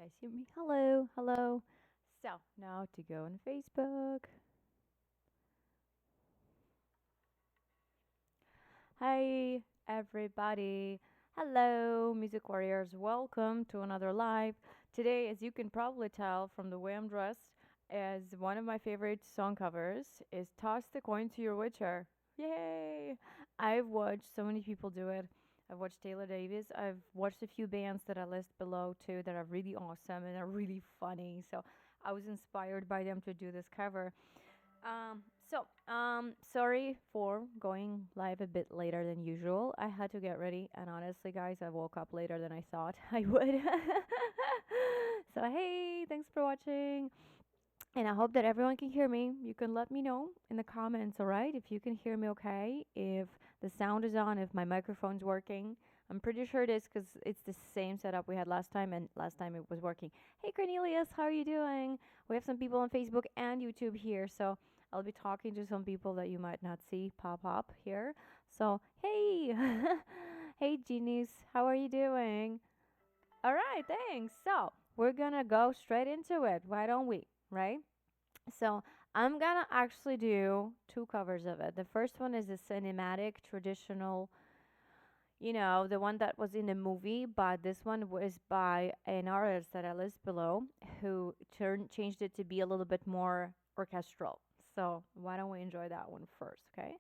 Guys, hear me? Hello, hello. So now to go on Facebook. Hi, everybody. Hello, music warriors. Welcome to another live. Today, as you can probably tell from the way I'm dressed, is one of my favorite song covers is "Toss the Coin to Your Witcher." Yay! I've watched so many people do it. I've watched Taylor Davis. I've watched a few bands that I list below too that are really awesome and are really funny. So I was inspired by them to do this cover. Sorry for going live a bit later than usual. I had to get ready, and honestly, guys, I woke up later than I thought I would. So, hey, thanks for watching, and I hope that everyone can hear me. You can let me know in the comments, alright? If you can hear me okay, if the sound is on, if my microphone's working. I'm pretty sure it is because it's the same setup we had last time, and last time it was working. Hey, Cornelius, how are you doing? We have some people on Facebook and YouTube here, so I'll be talking to some people that you might not see pop up here. So, hey, hey, genies, how are you doing? All right, thanks. So, we're gonna go straight into it. Why don't we? Right? So I'm gonna actually do two covers of it. The first one is a cinematic, traditional, the one that was in the movie, but this one was by an artist that I list below who changed it to be a little bit more orchestral. So why don't we enjoy that one first, okay?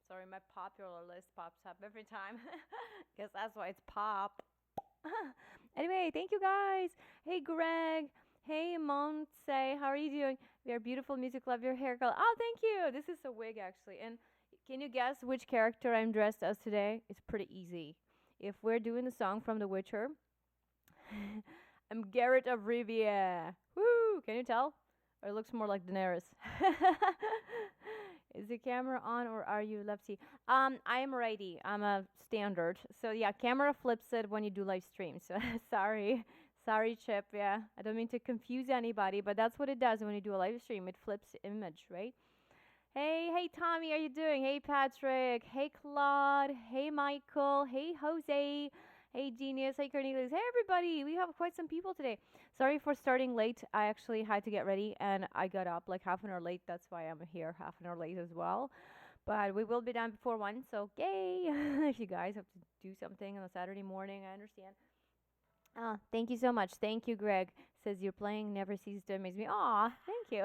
Sorry, my popular list pops up every time. Guess that's why it's pop. Anyway, thank you guys. Hey, Greg. Hey, Monse. How are you doing? We are beautiful music. Love your hair color. Oh, thank you. This is a wig actually. And Can you guess which character I'm dressed as today? It's pretty easy. If we're doing the song from The Witcher, I'm Geralt of Rivia. Woo! Can you tell? Or it looks more like Daenerys. Is the camera on or are you lefty? I am righty. I'm a standard. So yeah, camera flips it when you do live streams. So sorry. Sorry, Chip. Yeah. I don't mean to confuse anybody, but that's what it does when you do a live stream. It flips the image, right? Hey, Tommy, how you doing? Hey, Patrick. Hey, Claude. Hey, Michael. Hey, Jose. Hey, Genius. Hey, Cornelius. Hey, everybody. We have quite some people today. Sorry for starting late. I actually had to get ready, and I got up like half an hour late. That's why I'm here half an hour late as well. But we will be done before 1, so yay. If you guys have to do something on a Saturday morning, I understand. Thank you so much. Thank you, Greg. Says you're playing never ceases to amaze me. Aw, thank you.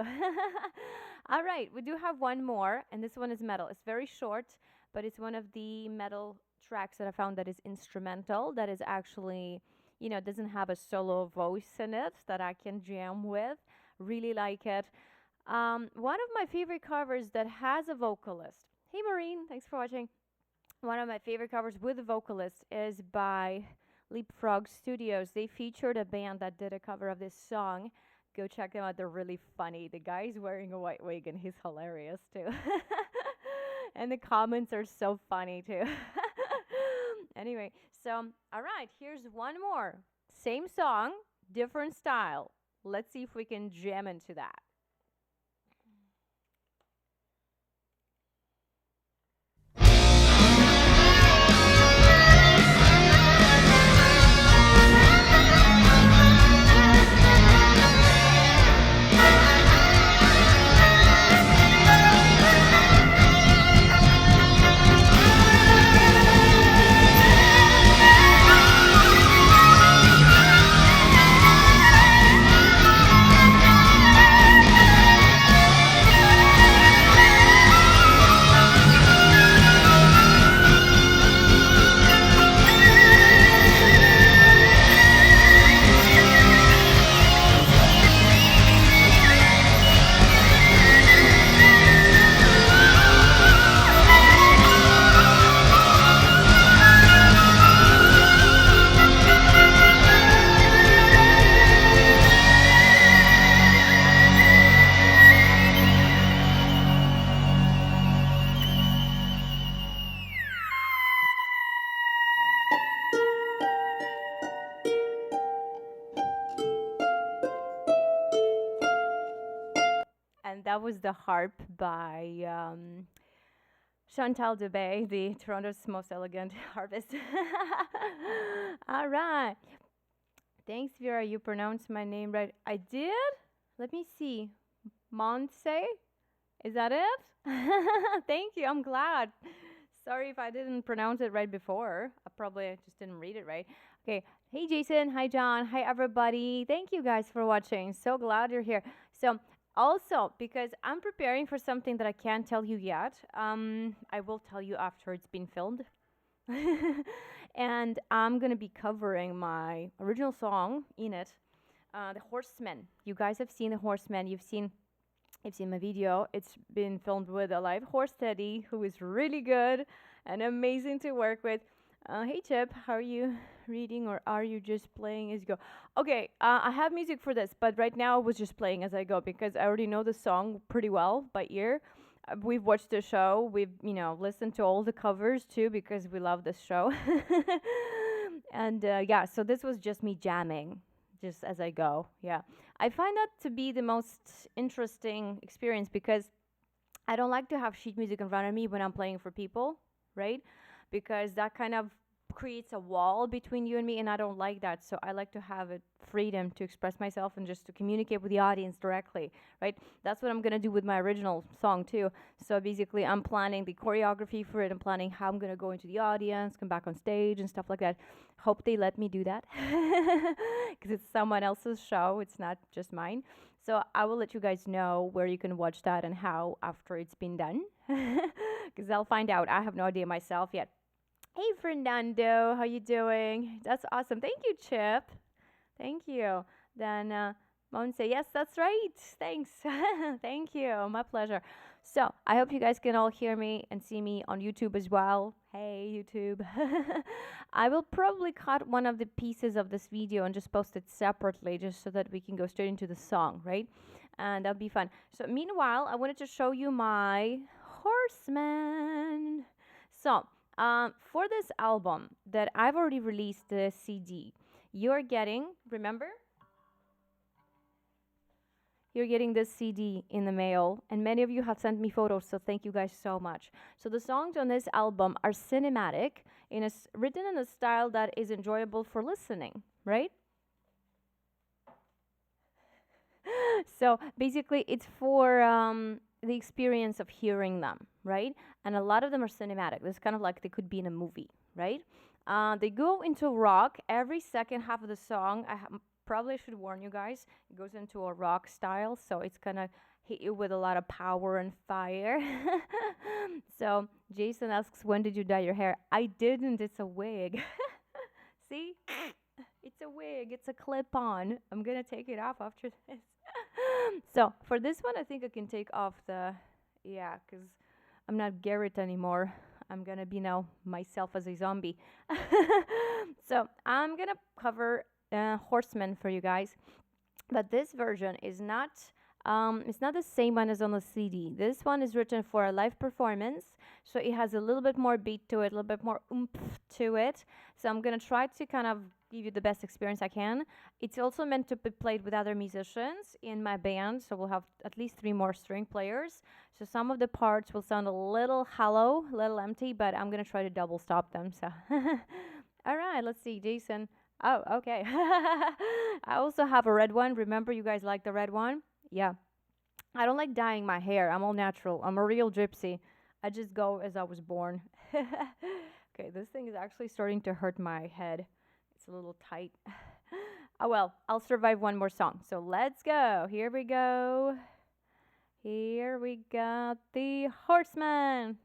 All right, we do have one more, and this one is metal. It's very short, but it's one of the metal tracks that I found that is instrumental, that is actually, doesn't have a solo voice in it that I can jam with. Really like it. One of my favorite covers that has a vocalist. Hey, Maureen, thanks for watching. One of my favorite covers with a vocalist is by Leapfrog Studios. They featured a band that did a cover of this song. Go check them out. They're really funny. The guy's wearing a white wig and he's hilarious too. And the comments are so funny too. Anyway, so all right, here's one more. Same song, different style. Let's see if we can jam into that. And that was the harp by Chantal Dubé, the Toronto's most elegant harpist. All right. Thanks, Vera. You pronounced my name right. I did? Let me see. Monse? Is that it? Thank you. I'm glad. Sorry if I didn't pronounce it right before. I probably just didn't read it right. Okay. Hey, Jason. Hi, John. Hi, everybody. Thank you guys for watching. So glad you're here. So, also, because I'm preparing for something that I can't tell you yet, I will tell you after it's been filmed. And I'm going to be covering my original song in it, The Horseman. You guys have seen The Horseman. You've seen my video. It's been filmed with a live horse Teddy, who is really good and amazing to work with. Hey, Chip, how are you reading or are you just playing as you go? Okay, I have music for this, but right now I was just playing as I go because I already know the song pretty well by ear. We've watched the show. We've, listened to all the covers too because we love this show. And yeah, so this was just me jamming just as I go. Yeah. I find that to be the most interesting experience because I don't like to have sheet music in front of me when I'm playing for people, right? Because that kind of creates a wall between you and me, and I don't like that. So I like to have it freedom to express myself and just to communicate with the audience directly, right? That's what I'm gonna do with my original song too. So basically, I'm planning the choreography for it. I'm planning how I'm gonna go into the audience, come back on stage, and stuff like that. Hope they let me do that because it's someone else's show. It's not just mine. So I will let you guys know where you can watch that and how after it's been done, because I'll find out. I have no idea myself yet. Hey, Fernando, how you doing? That's awesome. Thank you, Chip. Thank you. Then Monse, yes, that's right. Thanks. Thank you. My pleasure. So I hope you guys can all hear me and see me on YouTube as well. Hey, YouTube. I will probably cut one of the pieces of this video and just post it separately just so that we can go straight into the song, right? And that'll be fun. So meanwhile, I wanted to show you my horseman. So for this album that I've already released the CD, you're getting, remember? You're getting this CD in the mail, and many of you have sent me photos, so thank you guys so much. So the songs on this album are cinematic, written in a style that is enjoyable for listening, right? So basically, it's for the experience of hearing them, right? And a lot of them are cinematic. It's kind of like they could be in a movie, right? They go into rock. Every second half of the song, probably should warn you guys, it goes into a rock style, so it's gonna hit you with a lot of power and fire. So Jason asks, when did you dye your hair? I didn't, it's a wig. See? It's a wig, it's a clip-on. I'm gonna take it off after this. So for this one, I think I can take off yeah, because I'm not Garrett anymore. I'm gonna be now myself as a zombie. So I'm gonna cover Horseman for you guys, but this version is not it's not the same one as on the CD. This one is written for a live performance, so it has a little bit more beat to it, a little bit more oomph to it. So I'm gonna try to kind of give you the best experience I can. It's also meant to be played with other musicians in my band, so we'll have at least 3 more string players. So some of the parts will sound a little hollow, a little empty, but I'm gonna try to double stop them. So all right, let's see, Jason. Oh, okay. I also have a red one. Remember, you guys like the red one? Yeah. I don't like dyeing my hair. I'm all natural. I'm a real gypsy. I just go as I was born. Okay, this thing is actually starting to hurt my head. It's a little tight. Oh, well, I'll survive one more song. So let's go. Here we go. Here we got the Horseman.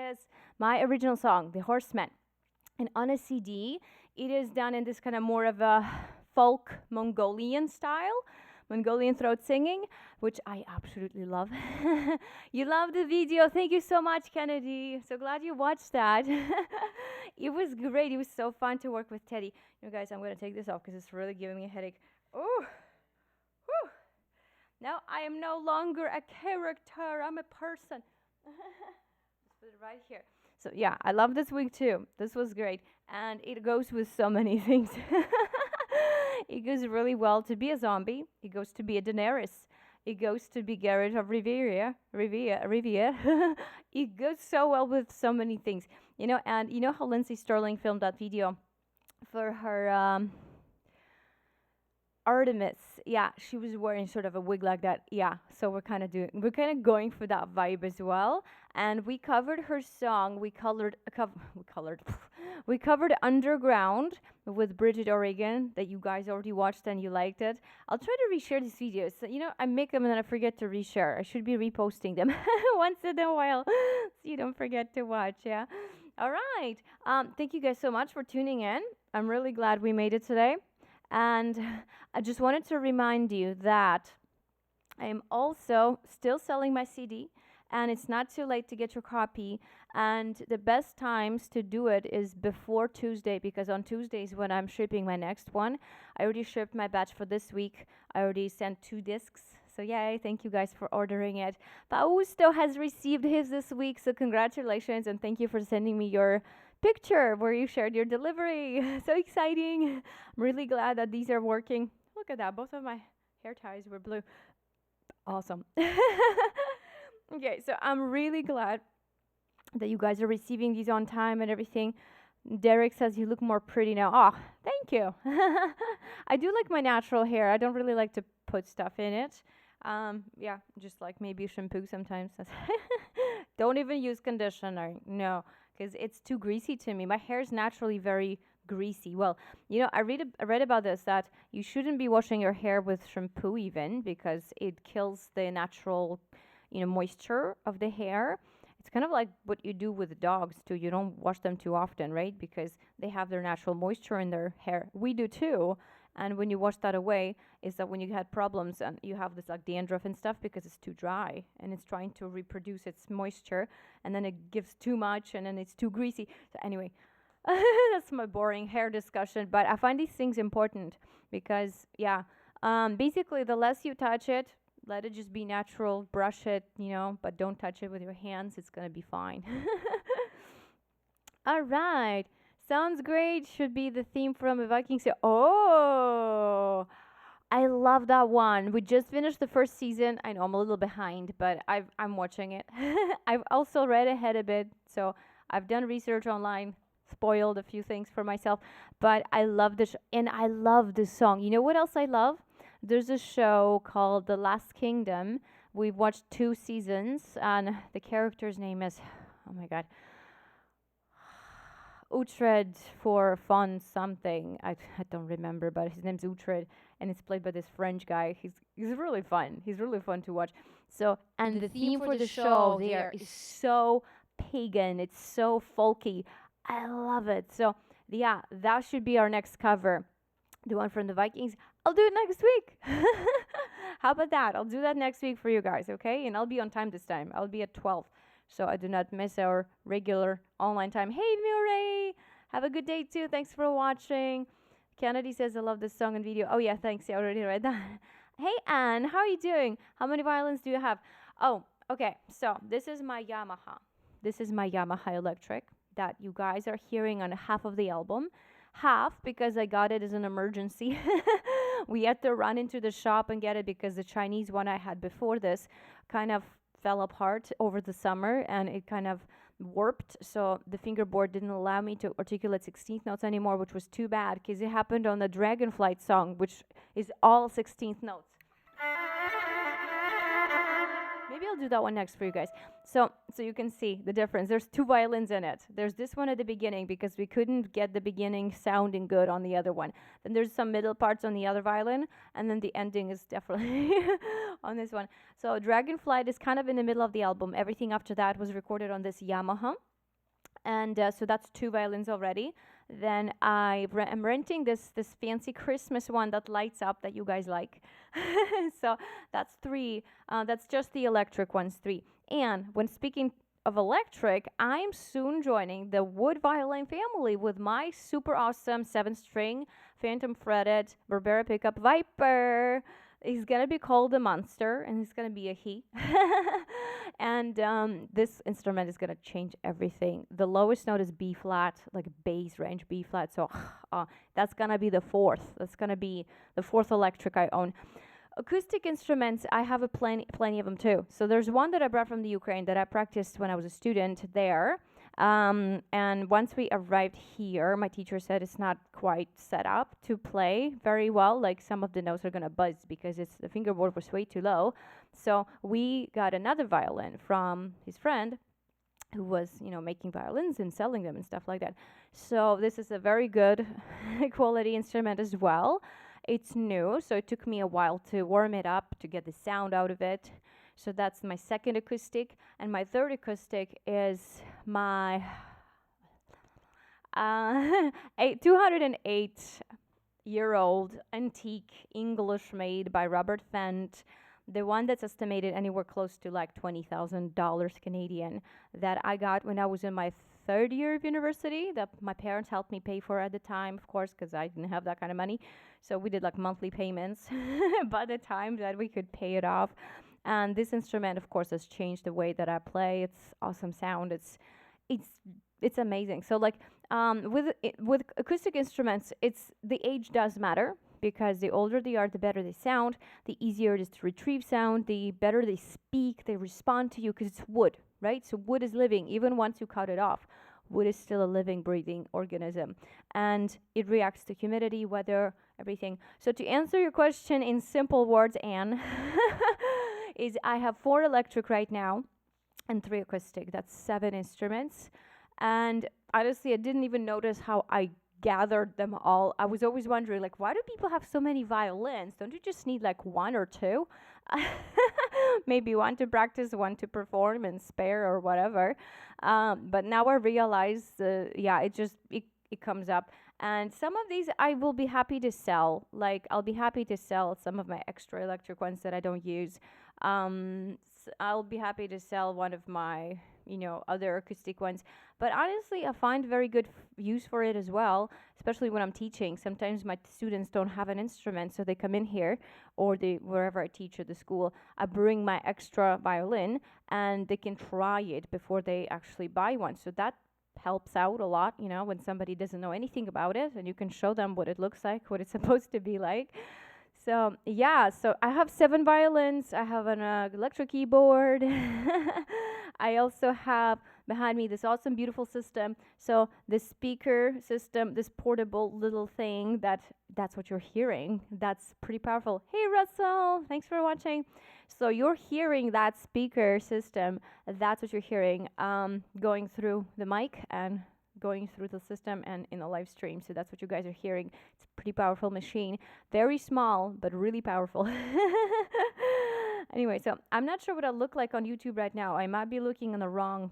is my original song, The Horseman. And on a CD, it is done in this kind of more of a folk Mongolian style, Mongolian throat singing, which I absolutely love. You love the video. Thank you so much, Kennedy. So glad you watched that. It was great. It was so fun to work with Teddy. You guys, I'm going to take this off because it's really giving me a headache. Oh, whew. Now I am no longer a character. I'm a person. Let's put it right here. So yeah, I love this wig too. This was great. And it goes with so many things. It goes really well to be a zombie. It goes to be a Daenerys. It goes to be Garrett of Rivia. It goes so well with so many things. You know, and you know how Lindsay Sterling filmed that video for her Artemis. Yeah, she was wearing sort of a wig like that. Yeah, so we're kind of going for that vibe as well. And we covered her song. We covered Underground with Bridget O'Regan that you guys already watched and you liked it. I'll try to reshare these videos. So, you know, I make them and then I forget to reshare. I should be reposting them once in a while so you don't forget to watch. Yeah. All right. Thank you guys so much for tuning in. I'm really glad we made it today. And I just wanted to remind you that I am also still selling my CD, and it's not too late to get your copy. And the best times to do it is before Tuesday, because on Tuesdays when I'm shipping my next one, I already shipped my batch for this week. I already sent 2 discs. So yay, thank you guys for ordering it. Fausto has received his this week, so congratulations, and thank you for sending me your picture where you shared your delivery. So exciting. I'm really glad that these are working. Look at that. Both of my hair ties were blue. Awesome. Okay, so I'm really glad that you guys are receiving these on time and everything. Derek says you look more pretty now. Oh, thank you. I do like my natural hair. I don't really like to put stuff in it. Yeah, just like maybe shampoo sometimes. Don't even use conditioner. No, because it's too greasy to me. My hair is naturally very greasy. Well, you know, I read about this, that you shouldn't be washing your hair with shampoo even, because it kills the natural, you know, moisture of the hair. It's kind of like what you do with dogs too. You don't wash them too often, right? Because they have their natural moisture in their hair. We do too. And when you wash that away, is that when you had problems and you have this like dandruff and stuff because it's too dry and it's trying to reproduce its moisture, and then it gives too much and then it's too greasy. So anyway, that's my boring hair discussion. But I find these things important because, yeah, basically the less you touch it, let it just be natural, brush it, you know, but don't touch it with your hands. It's going to be fine. All right. Sounds great. Should be the theme from a Viking series. Oh, I love that one. We just finished the first season. I know I'm a little behind, but I'm watching it. I've also read ahead a bit, so I've done research online, spoiled a few things for myself, but I love this, and I love this song. You know what else I love? There's a show called The Last Kingdom. We've watched 2 seasons, and the character's name is, oh my god, Uhtred for fun something. I don't remember, but his name's Uhtred, and it's played by this French guy. He's really fun. He's really fun to watch. So, and the theme for the show there is so pagan. It's so folky. I love it. So, yeah, that should be our next cover. The one from the Vikings. I'll do it next week. How about that? I'll do that next week for you guys, okay? And I'll be on time this time. I'll be at 12. So I do not miss our regular online time. Hey, Murray! Have a good day, too. Thanks for watching. Kennedy says, I love this song and video. Oh, yeah, thanks. I already read that. Hey, Anne. How are you doing? How many violins do you have? Oh, okay. So this is my Yamaha. This is my Yamaha electric that you guys are hearing on half of the album. Half because I got it as an emergency. We had to run into the shop and get it because the Chinese one I had before this kind of fell apart over the summer and it kind of warped, so the fingerboard didn't allow me to articulate 16th notes anymore, which was too bad because it happened on the Dragonflight song, which is all 16th notes. Maybe I'll do that one next for you guys. So you can see the difference. There's 2 violins in it. There's this one at the beginning because we couldn't get the beginning sounding good on the other one. Then there's some middle parts on the other violin, and then the ending is definitely on this one. So Dragonflight is kind of in the middle of the album. Everything after that was recorded on this Yamaha. And so that's 2 violins already. Then I'm renting this fancy Christmas one that lights up that you guys like. So that's 3. That's just the electric ones, 3. And when speaking of electric, I'm soon joining the wood violin family with my super awesome 7-string phantom fretted Barbera pickup Viper. He's gonna be called the monster, and he's gonna be a he. And this instrument is gonna change everything. The lowest note is B flat, like bass range B flat. So that's gonna be the 4th. That's gonna be the 4th electric I own. Acoustic instruments, I have plenty of them too. So there's one that I brought from the Ukraine that I practiced when I was a student there. And once we arrived here, my teacher said it's not quite set up to play very well. Like some of the notes are gonna buzz because the fingerboard was way too low. So we got another violin from his friend who was, making violins and selling them and stuff like that. So this is a very good quality instrument as well. It's new, so it took me a while to warm it up to get the sound out of it. So that's my 2nd acoustic, and my 3rd acoustic is my 208-year-old antique English made by Robert Fent, the one that's estimated anywhere close to like $20,000 Canadian, that I got when I was in my 3rd year of university, that my parents helped me pay for at the time, of course, because I didn't have that kind of money. So we did like monthly payments by the time that we could pay it off. And this instrument, of course, has changed the way that I play. It's awesome sound. It's amazing. So like with acoustic instruments, the age does matter, because the older they are, the better they sound, the easier it is to retrieve sound, the better they speak, they respond to you, because it's wood, right? So wood is living, even once you cut it off. Wood is still a living, breathing organism, and it reacts to humidity, weather, everything. So to answer your question in simple words, Anne, is I have 4 electric right now and 3 acoustic. That's 7 instruments. And honestly, I didn't even notice how I gathered them all. I was always wondering, like, why do people have so many violins? Don't you just need like 1 or 2? Maybe 1 to practice, 1 to perform, and spare or whatever. But now I realize, it comes up. And some of these I will be happy to sell. Like, I'll be happy to sell some of my extra electric ones that I don't use. I'll be happy to sell one of my, other acoustic ones. But honestly, I find very good use for it as well, especially when I'm teaching. Sometimes my students don't have an instrument, so they come in here, or wherever I teach at the school, I bring my extra violin, and they can try it before they actually buy one. So that helps out a lot, when somebody doesn't know anything about it, and you can show them what it looks like, what it's supposed to be like. So so I have 7 violins. I have an electric keyboard. I also have behind me this awesome, beautiful system. So the speaker system, this portable little thing, that's what you're hearing. That's pretty powerful. Hey, Russell, thanks for watching. So you're hearing that speaker system. That's what you're hearing going through the mic and going through the system and in the live stream. So that's what you guys are hearing. It's a pretty powerful machine. Very small, but really powerful. Anyway, so I'm not sure what I look like on YouTube right now. I might be looking in the wrong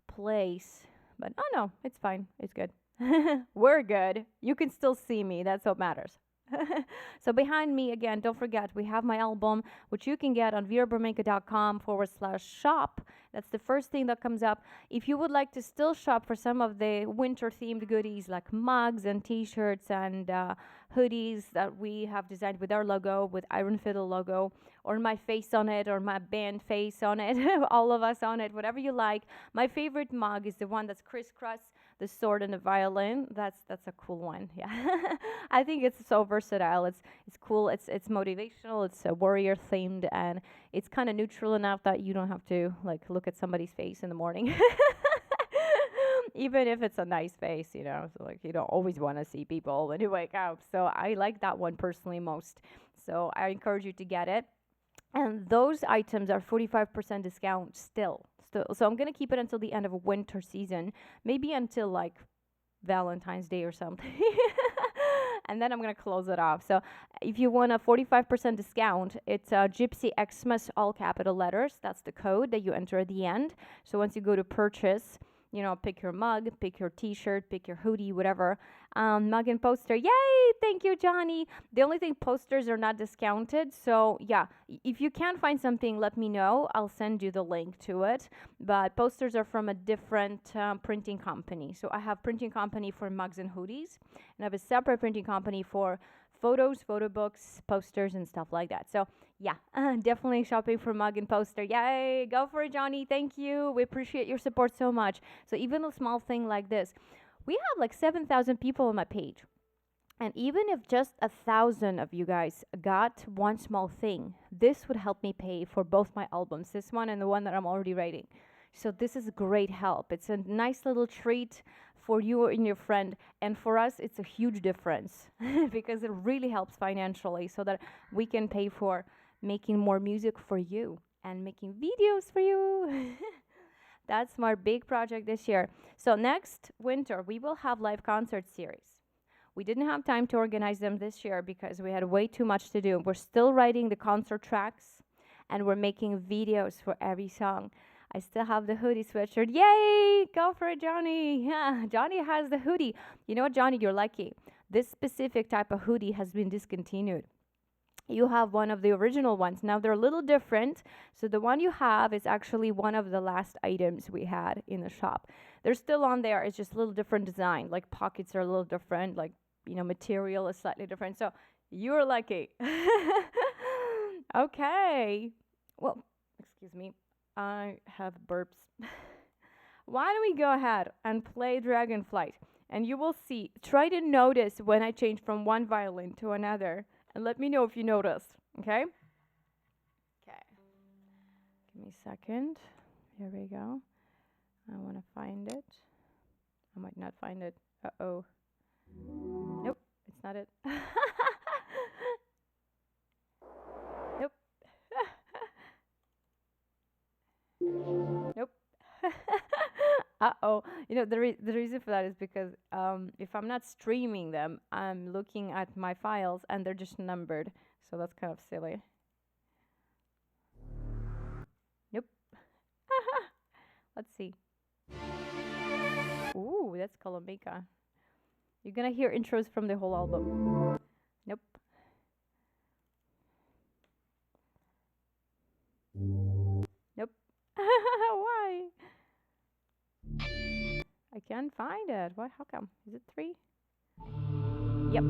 place, but oh no, it's fine. It's good. We're good. You can still see me. That's what matters. So behind me, again, don't forget, we have my album, which you can get on veraburmenka.com/shop. That's the first thing that comes up. If you would like to still shop for some of the winter-themed goodies like mugs and T-shirts and hoodies that we have designed with our logo, with Iron Fiddle logo, or my face on it, or my band face on it, all of us on it, whatever you like. My favorite mug is the one that's crisscross, the sword and the violin. That's a cool one. Yeah. I think it's so versatile. It's cool. It's motivational. It's warrior themed, and it's kind of neutral enough that you don't have to like look at somebody's face in the morning. Even if it's a nice face, so like you don't always want to see people when you wake up. So I like that one personally most. So I encourage you to get it. And those items are 45% discount still. So I'm going to keep it until the end of winter season, maybe until like Valentine's Day or something. And then I'm going to close it off. So if you want a 45% discount, it's Gypsy Xmas, all capital letters. That's the code that you enter at the end. So once you go to purchase, pick your mug, pick your t-shirt, pick your hoodie, whatever. Mug and poster. Yay! Thank you, Johnny. The only thing, posters are not discounted. So yeah, if you can find something, let me know. I'll send you the link to it. But posters are from a different printing company. So I have printing company for mugs and hoodies, and I have a separate printing company for photos, photo books, posters, and stuff like that. So yeah, definitely shopping for mug and poster. Yay! Go for it, Johnny. Thank you. We appreciate your support so much. So even a small thing like this, we have like 7,000 people on my page. And even if just 1,000 of you guys got one small thing, this would help me pay for both my albums, this one and the one that I'm already writing. So this is great help. It's a nice little treat for you and your friend. And for us, it's a huge difference because it really helps financially so that we can pay for making more music for you and making videos for you. That's my big project this year. So next winter, we will have live concert series. We didn't have time to organize them this year because we had way too much to do. We're still writing the concert tracks and we're making videos for every song. I still have the hoodie sweatshirt. Yay! Go for it, Johnny. Yeah, Johnny has the hoodie. You know what, Johnny? You're lucky. This specific type of hoodie has been discontinued. You have one of the original ones. Now they're a little different. So the one you have is actually one of the last items we had in the shop. They're still on there. It's just a little different design. Like pockets are a little different. Like, material is slightly different. So you're lucky. Okay. Well, excuse me. I have burps. Why don't we go ahead and play Dragonflight? And you will see. Try to notice when I change from one violin to another. And let me know if you noticed. Okay? Okay. Give me a second. Here we go. I want to find it. I might not find it. Uh-oh. Nope, it's not it. Nope. Nope. Uh-oh. The reason for that is because if I'm not streaming them, I'm looking at my files and they're just numbered. So that's kind of silly. Nope. Let's see. Ooh, that's Columbia. You're gonna hear intros from the whole album. Nope. Nope. Why? I can't find it. Why? How come? Is it 3? Yep.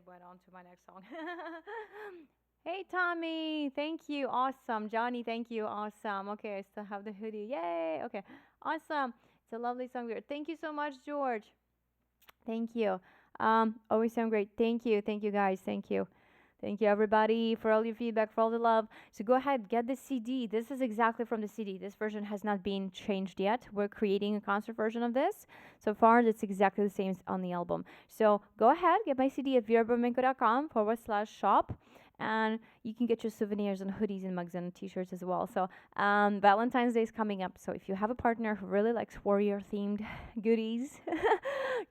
went on to my next song. Hey, Tommy. Thank you. Awesome. Johnny, thank you. Awesome. Okay, I still have the hoodie. Yay. Okay. Awesome. It's a lovely song here. Thank you so much, George. Thank you. Always sound great. Thank you. Thank you, guys. Thank you. Thank you, everybody, for all your feedback, for all the love. So go ahead, get the CD. This is exactly from the CD. This version has not been changed yet. We're creating a concert version of this. So far, it's exactly the same as on the album. So go ahead, get my CD at verabermenko.com/shop. And you can get your souvenirs and hoodies and mugs and t-shirts as well. So Valentine's Day is coming up. So if you have a partner who really likes warrior-themed goodies,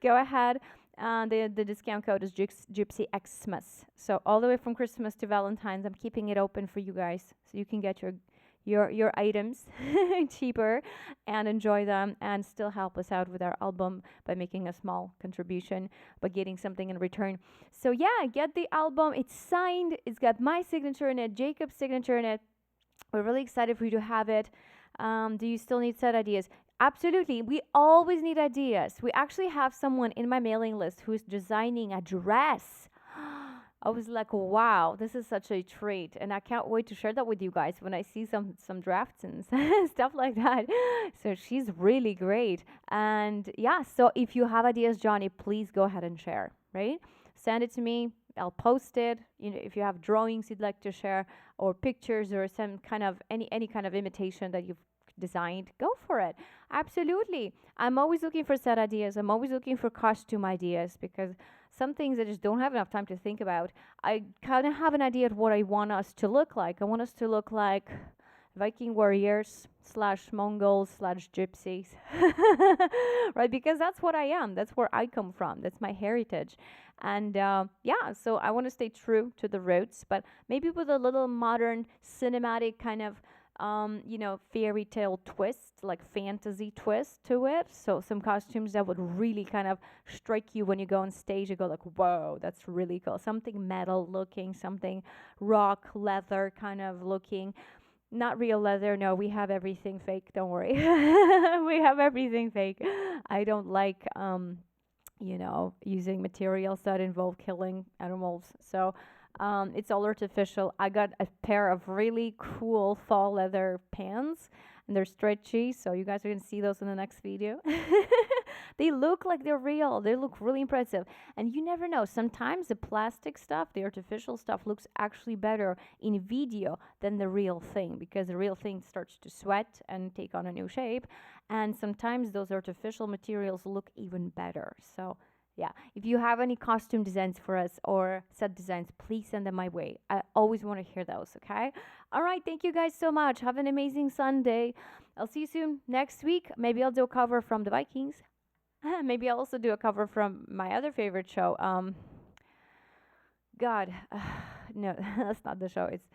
go ahead. The discount code is Gypsy Xmas. So all the way from Christmas to Valentine's, I'm keeping it open for you guys, so you can get your items cheaper and enjoy them, and still help us out with our album by making a small contribution, but getting something in return. So yeah, get the album. It's signed. It's got my signature in it, Jacob's signature in it. We're really excited for you to have it. Do you still need set ideas? Absolutely. We always need ideas. We actually have someone in my mailing list who's designing a dress. I was like, wow, this is such a treat. And I can't wait to share that with you guys when I see some drafts and stuff like that. So she's really great. And yeah, so if you have ideas, Johnny, please go ahead and share, right? Send it to me. I'll post it. You know, if you have drawings you'd like to share, or pictures, or some kind of any kind of imitation that you've designed, go for it. Absolutely. I'm always looking for set ideas. I'm always looking for costume ideas, because some things I just don't have enough time to think about. I kind of have an idea of what I want us to look like. I want us to look like Viking warriors / Mongols / gypsies, right? Because that's what I am. That's where I come from. That's my heritage. And yeah, so I want to stay true to the roots, but maybe with a little modern cinematic kind of fairy tale twist, like fantasy twist to it. So some costumes that would really kind of strike you when you go on stage. You go like, whoa, that's really cool. Something metal looking, something rock, leather kind of looking. Not real leather. No, we have everything fake. Don't worry. We have everything fake. I don't like, using materials that involve killing animals. So it's all artificial. I got a pair of really cool fall leather pants, and they're stretchy, so you guys are going to see those in the next video. They look like they're real. They look really impressive. And you never know. Sometimes the plastic stuff, the artificial stuff, looks actually better in video than the real thing, because the real thing starts to sweat and take on a new shape. And sometimes those artificial materials look even better. So yeah, if you have any costume designs for us or set designs, please send them my way. I always want to hear those, okay? All right, thank you guys so much. Have an amazing Sunday. I'll see you soon next week. Maybe I'll do a cover from the Vikings. Maybe I'll also do a cover from my other favorite show. God, no, that's not the show. It's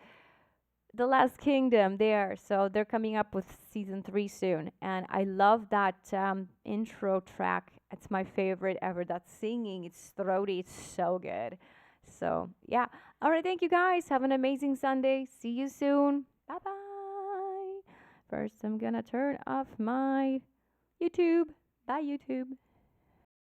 The Last Kingdom there. So they're coming up with season 3 soon. And I love that intro track. It's my favorite ever. That singing, it's throaty. It's so good. So, yeah. All right. Thank you, guys. Have an amazing Sunday. See you soon. Bye-bye. First, I'm going to turn off my YouTube. Bye, YouTube.